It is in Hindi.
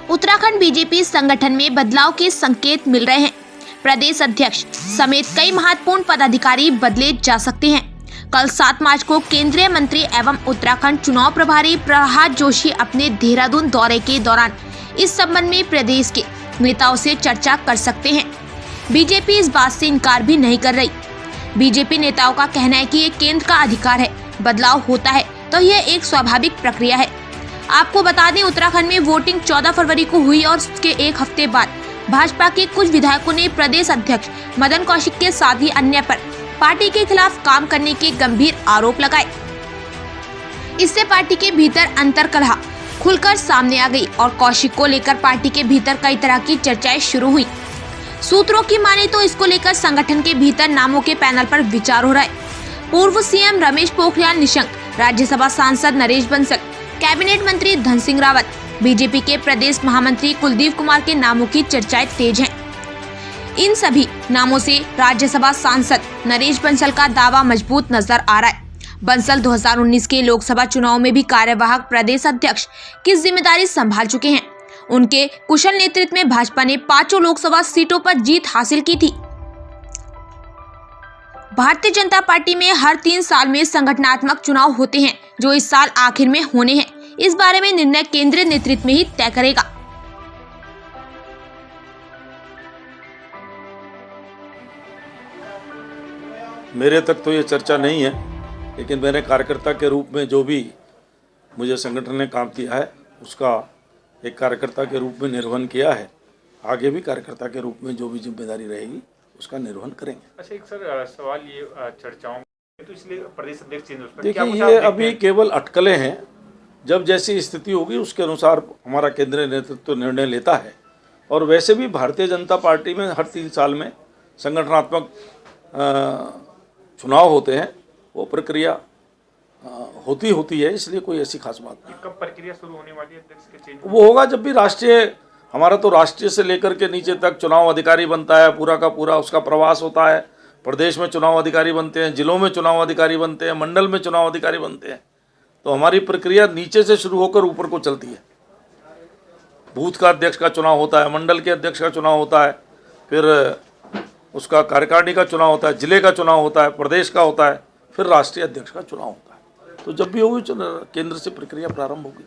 उत्तराखंड बीजेपी संगठन में बदलाव के संकेत मिल रहे हैं। प्रदेश अध्यक्ष समेत कई महत्वपूर्ण पदाधिकारी बदले जा सकते हैं। कल 7 मार्च को केंद्रीय मंत्री एवं उत्तराखंड चुनाव प्रभारी प्रहलाद जोशी अपने देहरादून दौरे के दौरान इस संबंध में प्रदेश के नेताओं से चर्चा कर सकते हैं। बीजेपी इस बात से इनकार भी नहीं कर रही। बीजेपी नेताओं का कहना है कि ये केंद्र का अधिकार है, बदलाव होता है तो यह एक स्वाभाविक प्रक्रिया है। आपको बता दें, उत्तराखंड में वोटिंग 14 फरवरी को हुई और उसके एक हफ्ते बाद भाजपा के कुछ विधायकों ने प्रदेश अध्यक्ष मदन कौशिक के साथ ही अन्य पर पार्टी के खिलाफ काम करने के गंभीर आरोप लगाए। इससे पार्टी के भीतर अंतर्कलह खुलकर सामने आ गई और कौशिक को लेकर पार्टी के भीतर कई तरह की चर्चाएं शुरू हुई। सूत्रों की माने तो इसको लेकर संगठन के भीतर नामों के पैनल पर विचार हो रहा है। पूर्व सीएम रमेश पोखरियाल निशंक, राज्यसभा सांसद नरेश बंसल, कैबिनेट मंत्री धन सिंह रावत, बीजेपी के प्रदेश महामंत्री कुलदीप कुमार के नामों की चर्चाएं तेज हैं। इन सभी नामों से राज्यसभा सांसद नरेश बंसल का दावा मजबूत नजर आ रहा है। बंसल 2019 के लोकसभा चुनाव में भी कार्यवाहक प्रदेश अध्यक्ष की जिम्मेदारी संभाल चुके हैं। उनके कुशल नेतृत्व में भाजपा ने 5 लोकसभा सीटों पर जीत हासिल की थी। भारतीय जनता पार्टी में हर 3 साल में संगठनात्मक चुनाव होते हैं, जो इस साल आखिर में होने हैं। इस बारे में निर्णय केंद्रीय नेतृत्व में ही तय करेगा। मेरे तक तो ये चर्चा नहीं है, लेकिन मैंने कार्यकर्ता के रूप में जो भी मुझे संगठन ने काम दिया है उसका एक कार्यकर्ता के रूप में निर्वहन किया है। आगे भी कार्यकर्ता के रूप में जो भी जिम्मेदारी रहेगी उसका निर्वहन करेंगे। अच्छा, एक सर सवाल ये चर्चाओं में तो इसलिए प्रदेश अध्यक्ष चेंज होता है। देखिए, ये अभी केवल अटकलें हैं। जब जैसी स्थिति होगी उसके अनुसार हमारा केंद्रीय नेतृत्व निर्णय लेता है। और वैसे भी भारतीय जनता पार्टी में हर 3 साल में संगठनात्मक चुनाव होते हैं। वो प्रक्रिया होती है, इसलिए कोई ऐसी खास बात नहीं। कब प्रक्रिया शुरू होने वाली है अध्यक्ष के चेंज? वो होगा जब भी हमारा तो राष्ट्रीय से लेकर के नीचे तक चुनाव अधिकारी बनता है, पूरा का पूरा उसका प्रवास होता है। प्रदेश में चुनाव अधिकारी बनते हैं, जिलों में चुनाव अधिकारी बनते हैं, मंडल में चुनाव अधिकारी बनते हैं। तो हमारी प्रक्रिया नीचे से शुरू होकर ऊपर को चलती है। बूथ का अध्यक्ष का चुनाव होता है, मंडल के अध्यक्ष का चुनाव होता है, फिर उसका कार्यकारिणी का चुनाव होता है, जिले का चुनाव होता है, प्रदेश का होता है, फिर राष्ट्रीय अध्यक्ष का चुनाव होता है। तो जब भी होगी केंद्र से प्रक्रिया प्रारंभ होगी।